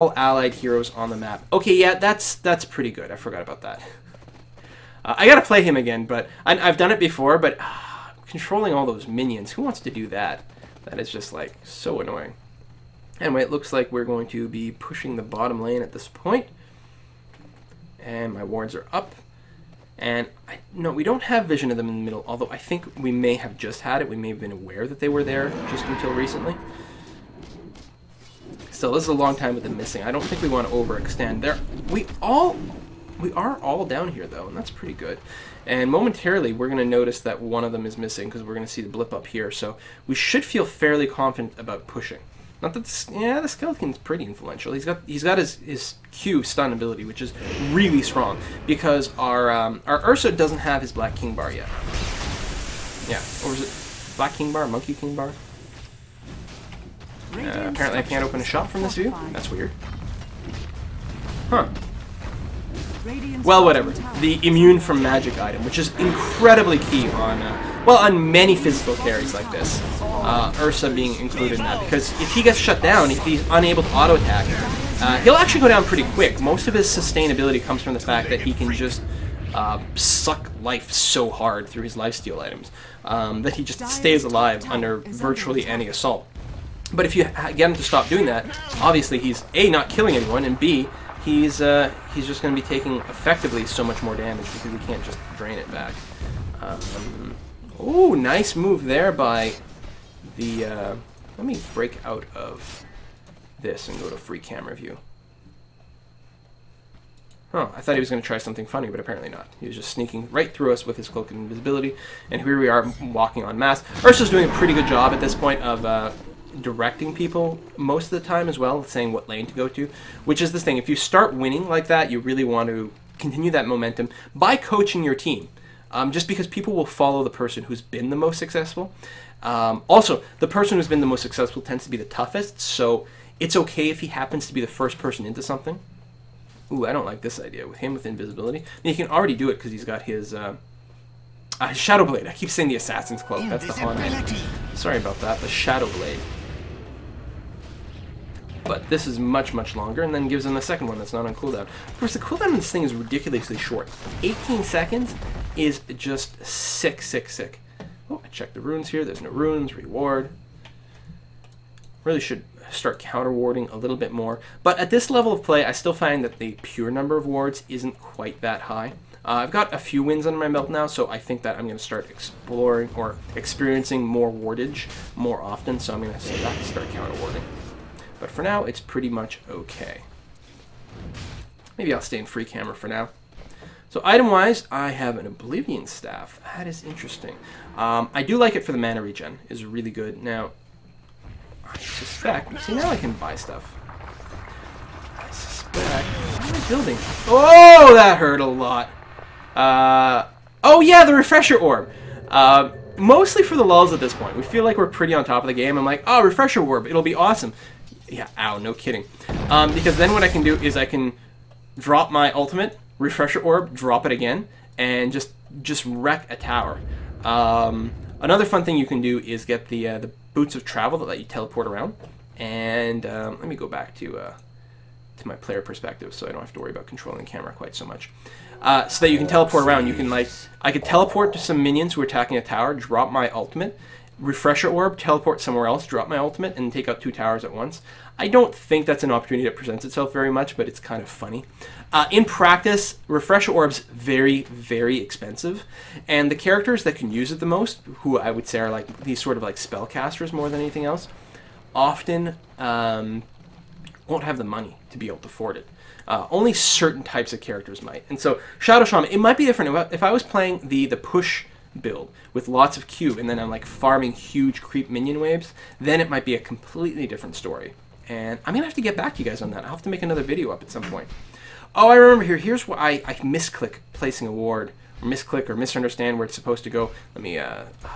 all allied heroes on the map. Okay, yeah, that's pretty good. I forgot about that. I gotta play him again, but I've done it before, but controlling all those minions, who wants to do that? That is just, like, so annoying. Anyway, it looks like we're going to be pushing the bottom lane at this point. And my wards are up. And, no, we don't have vision of them in the middle, although I think we may have just had it. We may have been aware that they were there just until recently. Still, this is a long time with them missing. I don't think we want to overextend. We are all down here, though, and that's pretty good. And momentarily, we're going to notice that one of them is missing because we're going to see the blip up here. So we should feel fairly confident about pushing. Not that, the skeleton's pretty influential. He's got his Q stun ability, which is really strong because our Ursa doesn't have his Black King bar yet. Yeah, or is it Black King bar, Monkey King bar? Apparently I can't open a shop from this view. That's weird. Huh. Well, whatever. The immune from magic item, which is incredibly key on, on many physical carries like this. Ursa being included in that, because if he gets shut down, if he's unable to auto-attack, he'll actually go down pretty quick. Most of his sustainability comes from the fact that he can just suck life so hard through his lifesteal items that he just stays alive under virtually any assault. But if you get him to stop doing that, obviously he's A, not killing anyone, and B, he's just going to be taking effectively so much more damage because he can't just drain it back. Oh, nice move there by the... let me break out of this and go to free camera view. Oh, I thought he was going to try something funny, but apparently not. He was just sneaking right through us with his cloak of invisibility, and here we are walking en masse. Ursa's doing a pretty good job at this point of... directing people most of the time as well, saying what lane to go to, which is this thing. If you start winning like that, you really want to continue that momentum by coaching your team, just because people will follow the person who's been the most successful. Also, the person who's been the most successful tends to be the toughest, so it's okay if he happens to be the first person into something. Ooh, I don't like this idea. With him with invisibility, I mean, he can already do it because he's got his Shadow Blade. I keep saying the Assassin's Cloak. That's the Haunted. Sorry about that. The Shadow Blade. But this is much, much longer, and then gives him the second one that's not on cooldown. Of course, the cooldown on this thing is ridiculously short. 18 seconds is just sick, sick, sick. Oh, I checked the runes here. There's no runes. Reward. Really should start counter-warding a little bit more. But at this level of play, I still find that the pure number of wards isn't quite that high. I've got a few wins under my belt now, so I think that I'm going to start exploring or experiencing more wardage more often, so I'm going to start counter-warding. But for now, it's pretty much okay. Maybe I'll stay in free camera for now. So item-wise, I have an Oblivion Staff. That is interesting. I do like it for the mana regen. It's really good. Now, I suspect... See, now I can buy stuff. I suspect... What am I building? Oh, that hurt a lot. Oh yeah, the Refresher Orb. Mostly for the lulz at this point. We feel like we're pretty on top of the game. I'm like, oh, Refresher Orb, it'll be awesome. Yeah, ow, no kidding. Because then what I can do is I can drop my ultimate, Refresher Orb, drop it again, and just wreck a tower. Another fun thing you can do is get the Boots of Travel that let you teleport around. And let me go back to my player perspective so I don't have to worry about controlling the camera quite so much. So that you can teleport around. You can, like, I could teleport to some minions who are attacking a tower, drop my ultimate, Refresher Orb, teleport somewhere else, drop my ultimate, and take out 2 towers at once. I don't think that's an opportunity that presents itself very much, but it's kind of funny. In practice, Refresher Orb's very, very expensive, and the characters that can use it the most, who I would say are like these sort of like spellcasters more than anything else, often won't have the money to be able to afford it. Only certain types of characters might. And so Shadow Shaman, it might be different. If I was playing the push build with lots of Q and then I'm like farming huge creep minion waves, then it might be a completely different story. And I'm going to have to get back to you guys on that. I'll have to make another video up at some point. Oh, I remember here. Here's where I misclick placing a ward. Or misclick or misunderstand where it's supposed to go. Let me,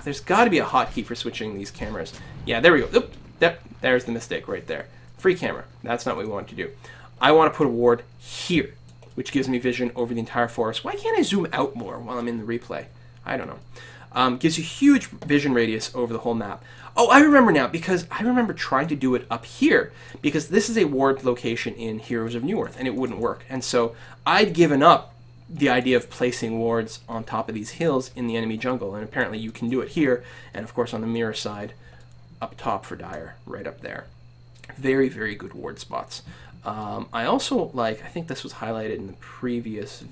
there's got to be a hotkey for switching these cameras. Yeah, there we go. Oop, there's the mistake right there. Free camera. That's not what we want to do. I want to put a ward here, which gives me vision over the entire forest. Why can't I zoom out more while I'm in the replay? I don't know. Gives you huge vision radius over the whole map. Oh, I remember now, because I remember trying to do it up here, because this is a ward location in Heroes of Newerth, and it wouldn't work. And so I'd given up the idea of placing wards on top of these hills in the enemy jungle, and apparently you can do it here, and of course on the mirror side, up top for Dire, right up there. Very, very good ward spots. I also like, I think this was highlighted in the previous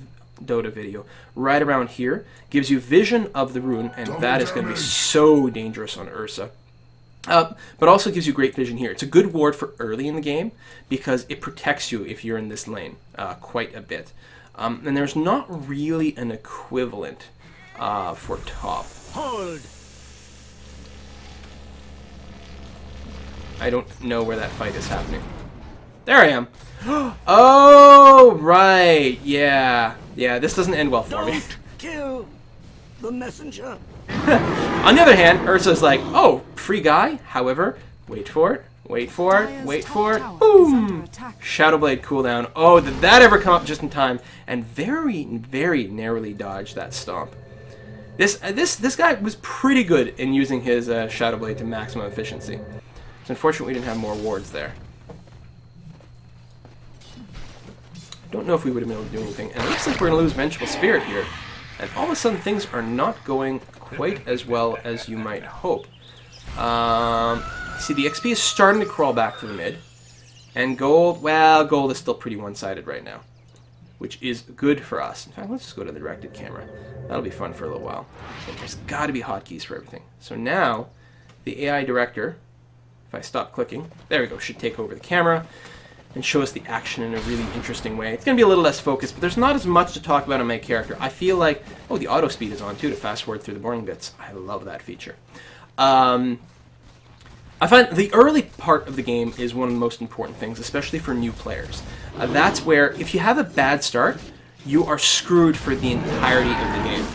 Dota video, right around here, gives you vision of the rune, and that is going to be so dangerous on Ursa. But also gives you great vision here. It's a good ward for early in the game because it protects you if you're in this lane quite a bit. And there's not really an equivalent for top. Hold. I don't know where that fight is happening. There I am. Oh, right. Yeah. Yeah, this doesn't end well for me. Don't kill the messenger. On the other hand, Ursa's like, oh, free guy. However, wait for it. Wait for it. Wait for it. Boom! Shadowblade cooldown. Oh, did that ever come up just in time? And very, very narrowly dodged that stomp. This guy was pretty good in using his Shadowblade to maximum efficiency. It's unfortunate we didn't have more wards there. Don't know if we would have been able to do anything. And it looks like we're going to lose Vengeful Spirit here. And all of a sudden things are not going quite as well as you might hope. See, the XP is starting to crawl back to the mid. And gold, well, gold is still pretty one-sided right now. Which is good for us. In fact, let's just go to the directed camera. That'll be fun for a little while. So there's got to be hotkeys for everything. So now, the AI director, if I stop clicking, there we go, should take over the camera and show us the action in a really interesting way. It's going to be a little less focused, but there's not as much to talk about on my character. I feel like, oh, the auto speed is on too to fast forward through the boring bits. I love that feature. I find the early part of the game is one of the most important things, especially for new players. That's where, if you have a bad start, you are screwed for the entirety of the game.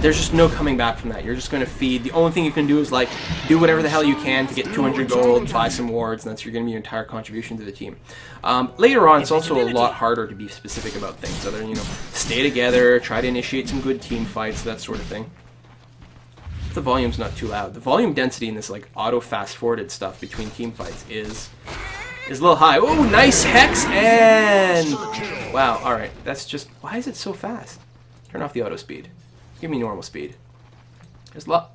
There's just no coming back from that. You're just going to feed. The only thing you can do is like do whatever the hell you can to get 200 gold, buy some wards, and that's going to be your entire contribution to the team. Later on, it's also a lot harder to be specific about things. Other than, you know, stay together, try to initiate some good team fights, that sort of thing. If the volume's not too loud. The volume density in this like auto fast forwarded stuff between team fights is a little high. Oh, nice hex and wow. All right, that's just why is it so fast? Turn off the auto speed. Give me normal speed. There's a lot.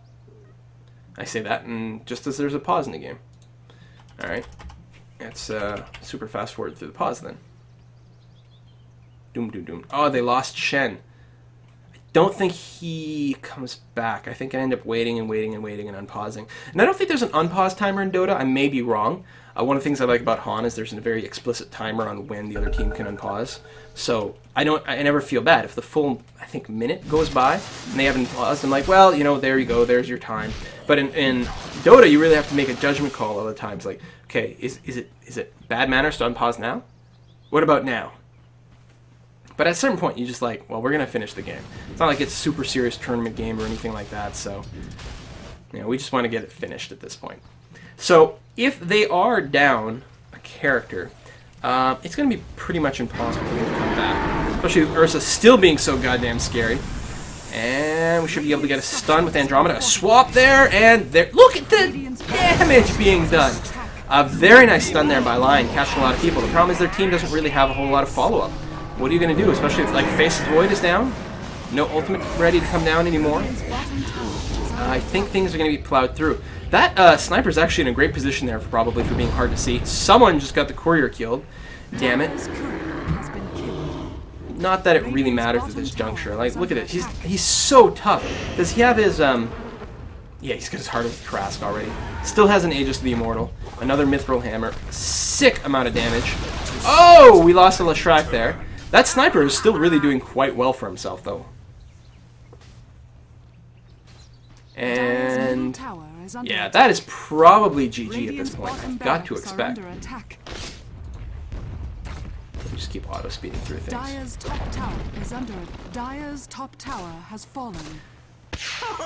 I say that, and just as there's a pause in the game. All right, it's super fast forward through the pause then. Doom, doom, doom. Oh, they lost Shen. I don't think he comes back. I think I end up waiting and waiting and waiting and unpausing. And I don't think there's an unpause timer in Dota. I may be wrong. One of the things I like about Han is there's a very explicit timer on when the other team can unpause. So I never feel bad if the full, I think, minute goes by and they haven't paused. I'm like, well, you know, there you go, there's your time. But in Dota, you really have to make a judgment call all the time. It's like, okay, is it bad manners to unpause now? What about now? But at a certain point, you just like, well, we're gonna finish the game. It's not like it's a super serious tournament game or anything like that. So, you know, we just want to get it finished at this point. So if they are down a character, it's going to be pretty much impossible for them to come back. Especially with Ursa still being so goddamn scary. And we should be able to get a stun with Andromeda. A swap there, and there. Look at the damage being done. A very nice stun there by Lion, catching a lot of people. The problem is their team doesn't really have a whole lot of follow-up. What are you going to do, especially if like Face of the Void is down? No ultimate ready to come down anymore. I think things are going to be plowed through. That sniper's actually in a great position there, probably for being hard to see. Someone just got the courier killed. Damn it. Not that it really matters at this juncture. Like, look at it. He's so tough. Does he have his yeah, he's got his heart with Trask already. Still has an Aegis of the Immortal. Another Mithril Hammer. Sick amount of damage. Oh, we lost a Leshrac there. That sniper is still really doing quite well for himself, though. And yeah, that is probably GG at this point. I've got to expect. Just keep auto speeding through things. Dire's top tower is under it. Dire's top tower has fallen.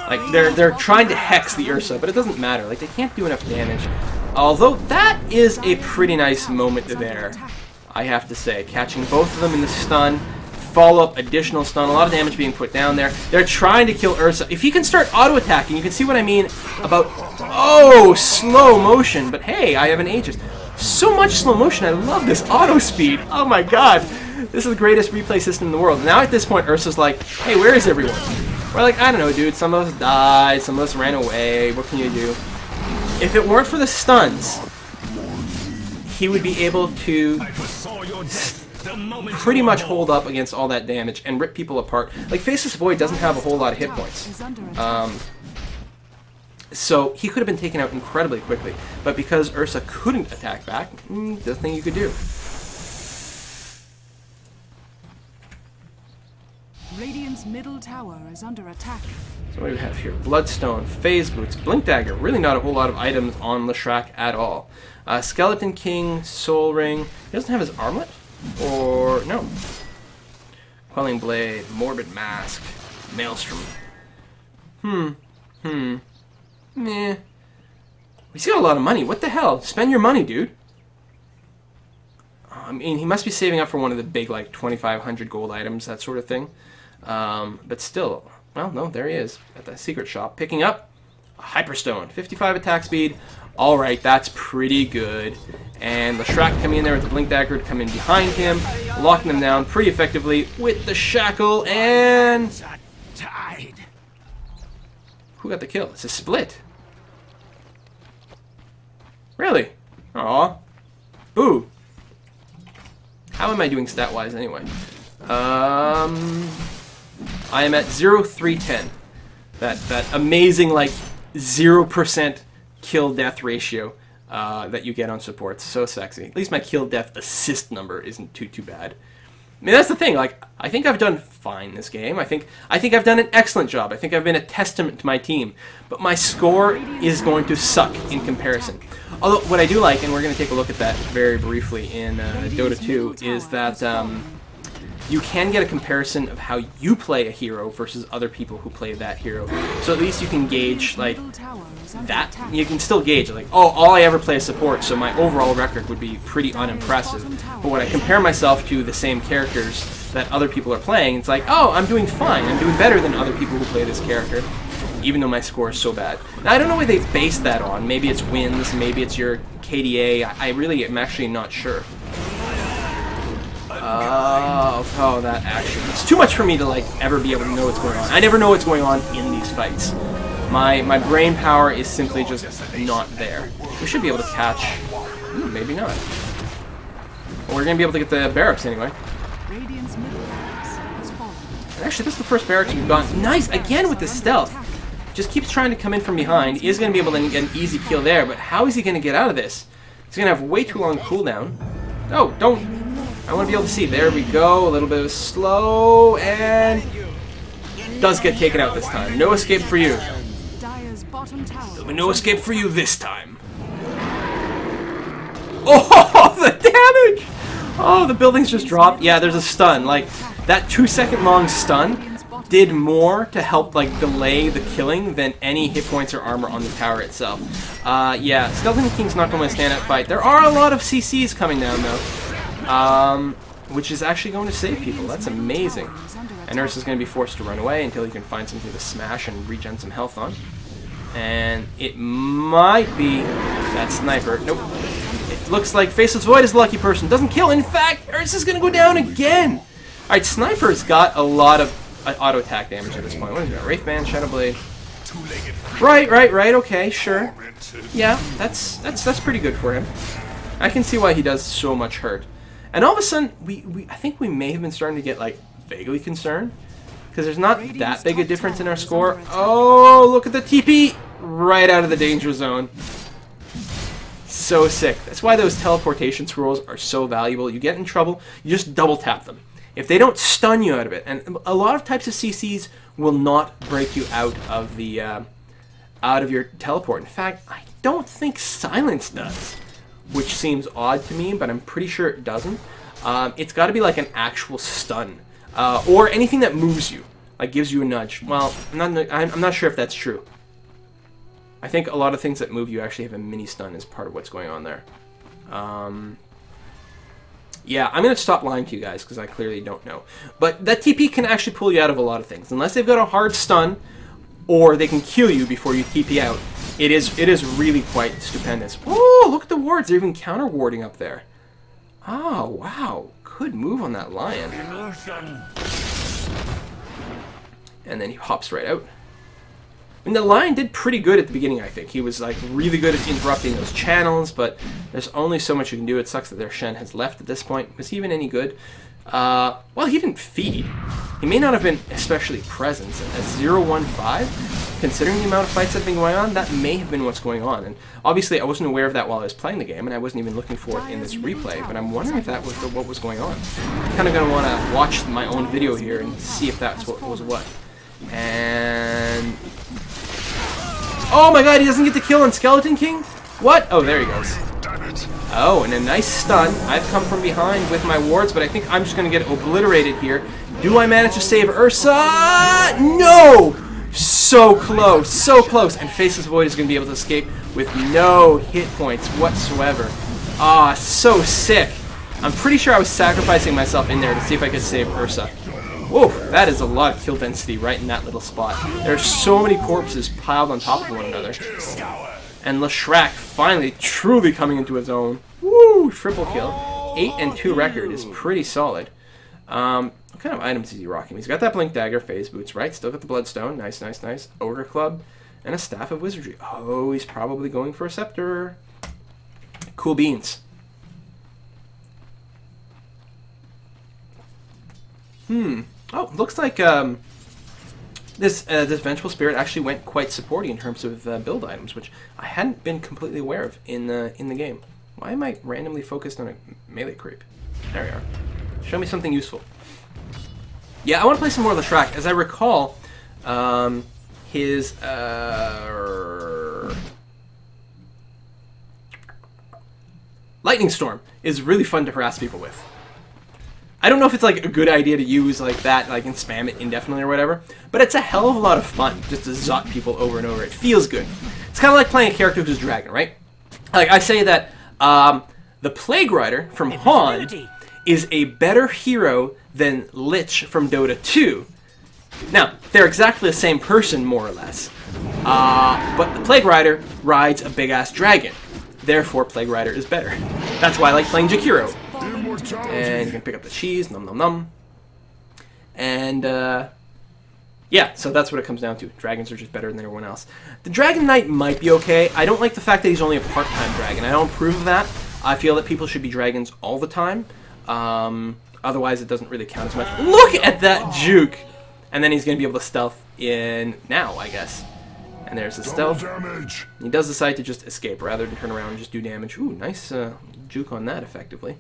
Like they're trying to hex the Ursa, but it doesn't matter. Like they can't do enough damage. Although that is a pretty nice moment there, I have to say. Catching both of them in the stun, follow-up additional stun, a lot of damage being put down there. They're trying to kill Ursa. If he can start auto-attacking, you can see what I mean about, oh, slow motion. But hey, I have an Aegis. So much slow motion, I love this auto speed. Oh my god, this is the greatest replay system in the world. Now at this point, Ursa's like, hey, where is everyone? We're like, I don't know, dude, some of us died, some of us ran away, what can you do? If it weren't for the stuns, he would be able to pretty much hold up against all that damage and rip people apart. Like, Faceless Void doesn't have a whole lot of hit points. So he could have been taken out incredibly quickly. But because Ursa couldn't attack back, nothing you could do. Radiant's middle tower is under attack. So what do we have here? Bloodstone, Phase Boots, Blink Dagger. Really not a whole lot of items on Leshrac at all. Skeleton King, Soul Ring. He doesn't have his armlet? Or, no. Quelling Blade, Morbid Mask, Maelstrom. Meh. He's got a lot of money. What the hell? Spend your money, dude. I mean, he must be saving up for one of the big, like, 2,500 gold items, that sort of thing. But still, well, no, there he is at the secret shop, picking up a Hyperstone, 55 attack speed. All right, that's pretty good. And Leshrac coming in there with the Blink Dagger to come in behind him, locking them down pretty effectively with the Shackle, and who got the kill? It's a split. Really? Aw. Boo. How am I doing stat-wise anyway? I am at 0-3-10. That amazing, like, 0% kill-death ratio that you get on supports. So sexy. At least my kill-death assist number isn't too bad. I mean, that's the thing. Like, I think I've done fine this game. I think I've done an excellent job. I think I've been a testament to my team. But my score is going to suck in comparison. Although, what I do like, and we're going to take a look at that very briefly in Dota 2, is that you can get a comparison of how you play a hero versus other people who play that hero. So at least you can gauge, like, that. You can still gauge, like, oh, all I ever play is support, so my overall record would be pretty unimpressive. But when I compare myself to the same characters that other people are playing, it's like, oh, I'm doing fine. I'm doing better than other people who play this character, even though my score is so bad. Now, I don't know what they base that on. Maybe it's wins, maybe it's your KDA. I really am actually not sure. Oh, that action. It's too much for me to, like, ever be able to know what's going on. I never know what's going on in these fights. My brain power is simply just not there. We should be able to catch... maybe not. Well, we're going to be able to get the barracks anyway. Radiant's middle barracks has fallen. Actually, this is the first barracks we've gotten. Nice! Again with the stealth. Just keeps trying to come in from behind. He is going to be able to get an easy kill there, but how is he going to get out of this? He's going to have way too long cooldown. Oh, don't... I want to be able to see. There we go. A little bit of slow, and does get taken out this time. No escape for you. There'll be no escape for you this time. Oh, the damage! Oh, the buildings just dropped. Yeah, there's a stun. Like, that 2-second long stun did more to help, like, delay the killing than any hit points or armor on the tower itself. Yeah, Skeleton King's not going to stand that fight. There are a lot of CCs coming down, though. Which is actually going to save people. That's amazing. And Ursa's going to be forced to run away until he can find something to smash and regen some health on. And it might be that sniper. Nope. It looks like Faceless Void is the lucky person. Doesn't kill. In fact, Ursa's going to go down again. Alright, Sniper's got a lot of auto attack damage at this point. What is it? Wraithband, Shadowblade. Right. Okay, sure. Yeah, that's pretty good for him. I can see why he does so much hurt. And all of a sudden, I think we may have been starting to get, like, vaguely concerned. Because there's not that big a difference in our score. Oh, look at the TP! Right out of the danger zone. So sick. That's why those teleportation scrolls are so valuable. You get in trouble, you just double tap them. If they don't stun you out of it, and a lot of types of CCs will not break you out of the out of your teleport. In fact, I don't think Silence does, which seems odd to me, but I'm pretty sure it doesn't. It's got to be like an actual stun, or anything that moves you, like gives you a nudge. Well, I'm not sure if that's true. I think a lot of things that move you actually have a mini stun as part of what's going on there. Yeah, I'm going to stop lying to you guys because I clearly don't know. But that TP can actually pull you out of a lot of things. Unless they've got a hard stun or they can kill you before you TP out. It is really quite stupendous. Oh, look at the wards. They're even counter warding up there. Oh, wow. Good move on that lion. And then he hops right out. And the lion did pretty good at the beginning, I think. He was like really good at interrupting those channels, but there's only so much you can do. It sucks that their Shen has left at this point. Was he even any good? Well, he didn't feed. He may not have been especially present. At 0-1-5, considering the amount of fights that have been going on, that may have been what's going on. And obviously, I wasn't aware of that while I was playing the game, and I wasn't even looking for it in this replay, but I'm wondering if that was what was going on. I'm kind of going to want to watch my own video here and see if that's what was what. And... oh my god, he doesn't get the kill on Skeleton King? What? Oh, there he goes. Oh, and a nice stun. I've come from behind with my wards, but I think I'm just going to get obliterated here. Do I manage to save Ursa? No! So close, so close. And Faceless Void is going to be able to escape with no hit points whatsoever. Ah, so sick. I'm pretty sure I was sacrificing myself in there to see if I could save Ursa. Whoa, that is a lot of kill density right in that little spot. There's so many corpses piled on top of one another. And Leshrac finally truly coming into his own. Woo! Triple kill. 8-2 record is pretty solid. What kind of items is he rocking? He's got that Blink Dagger, Phase Boots, right? Still got the Bloodstone. Nice, nice, nice. Ogre Club. And a Staff of Wizardry. Oh, he's probably going for a Scepter. Cool beans. Oh, looks like this Vengeful Spirit actually went quite supporty in terms of build items, which I hadn't been completely aware of in the game. Why am I randomly focused on a melee creep? There we are. Show me something useful. Yeah, I want to play some more Leshrac. As I recall, his Lightning Storm is really fun to harass people with. I don't know if it's like a good idea to use like that, like and spam it indefinitely or whatever, but it's a hell of a lot of fun just to zot people over and over. It feels good. It's kind of like playing a character who's a dragon, right? Like I say that the Plague Rider from Han is a better hero than Lich from Dota 2. Now, they're exactly the same person, more or less, but the Plague Rider rides a big-ass dragon. Therefore, Plague Rider is better. That's why I like playing Jakiro. And you can pick up the cheese, num num num. And, yeah, so that's what it comes down to. Dragons are just better than everyone else. The Dragon Knight might be okay. I don't like the fact that he's only a part-time dragon. I don't approve of that. I feel that people should be dragons all the time. Otherwise, it doesn't really count as much. Look at that juke! And then he's going to be able to stealth in now, I guess. And there's the stealth. He does decide to just escape rather than turn around and just do damage. Ooh, nice juke on that, effectively.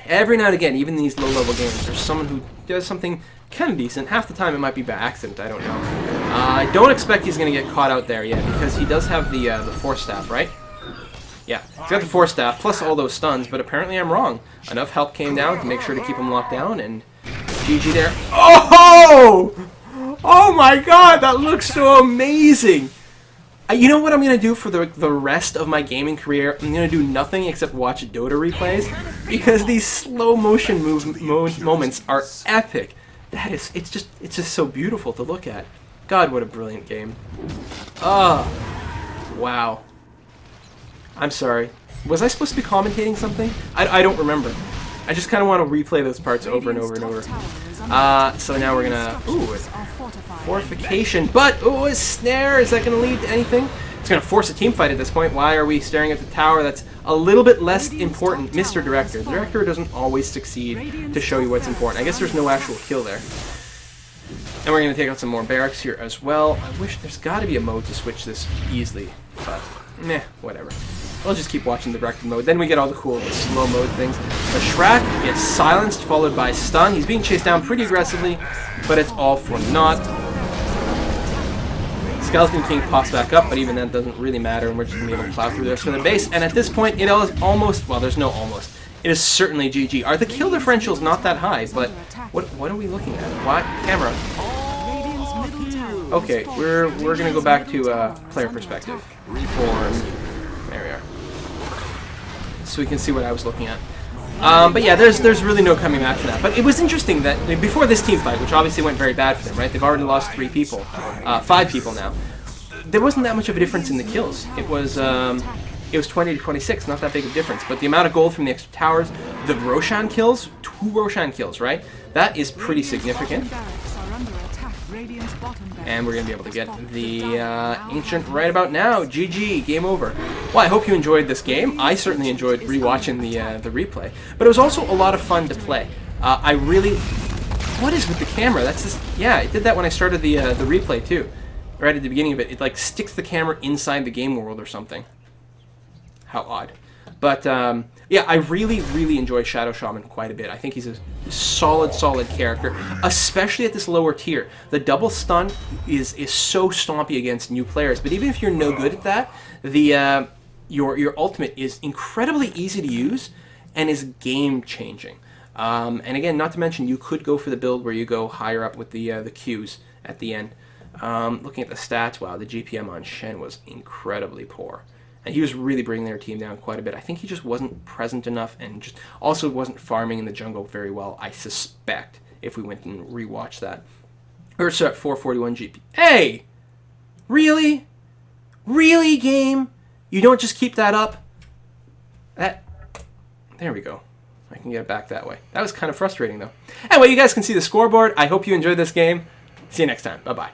Every now and again, even in these low-level games, there's someone who does something kind of decent. Half the time it might be by accident, I don't know. I don't expect he's going to get caught out there yet, because he does have the Force Staff, right? Yeah, he's got the Force Staff, plus all those stuns, but apparently I'm wrong. Enough help came down to make sure to keep him locked down, and GG there. Oh! Oh my god, that looks so amazing! You know what I'm going to do for the rest of my gaming career? I'm going to do nothing except watch Dota replays, because these slow motion moments are epic. It's just so beautiful to look at. God, what a brilliant game. Oh, wow. I'm sorry. Was I supposed to be commentating something? I don't remember. I just kind of want to replay those parts over and over and over. So now we're gonna... ooh, fortification. But, ooh, a snare. Is that going to lead to anything? It's going to force a team fight at this point. Why are we staring at the tower? That's a little bit less important. Mr. Director. The Director doesn't always succeed to show you what's important. I guess there's no actual kill there. And we're going to take out some more barracks here as well. I wish there's got to be a mode to switch this easily. But, meh, whatever. We'll just keep watching the directed mode. Then we get all the cool slow mode things. Leshrac gets silenced, followed by stun. He's being chased down pretty aggressively, but it's all for naught. Skeleton King pops back up, but even that doesn't really matter, and we're just going to be able to plow through the rest of the base. And at this point, it is almost... well, there's no almost. It is certainly GG. The kill differential is not that high, but what are we looking at? What? Camera. Okay, we're going to go back to player perspective. Reformed. There we are. So we can see what I was looking at. But yeah, there's really no coming back from that. But it was interesting that before this team fight, which obviously went very bad for them, right? They've already lost 3 people, 5 people now. There wasn't that much of a difference in the kills. It was 20 to 26, not that big of a difference. But the amount of gold from the extra towers, the Roshan kills, 2 Roshan kills, right? That is pretty significant. And we're going to be able to get the Ancient right about now. GG, game over. Well, I hope you enjoyed this game. I certainly enjoyed rewatching the replay. But it was also a lot of fun to play. I really... What is with the camera? That's just... Yeah, it did that when I started the replay too. Right at the beginning of it. It like sticks the camera inside the game world or something. How odd. But yeah, I really enjoy Shadow Shaman quite a bit. I think he's a solid character, especially at this lower tier. The double stun is so stompy against new players, but even if you're no good at that, the your ultimate is incredibly easy to use and is game changing. And again, not to mention, you could go for the build where you go higher up with the Qs at the end. Looking at the stats, wow, the GPM on Shen was incredibly poor. And he was really bringing their team down quite a bit. I think he just wasn't present enough and just also wasn't farming in the jungle very well, I suspect, if we went and rewatched that. Ursa at 441 GP. Hey! Really? Really, game? You don't just keep that up? There we go. I can get it back that way. That was kind of frustrating, though. Anyway, you guys can see the scoreboard. I hope you enjoyed this game. See you next time. Bye-bye.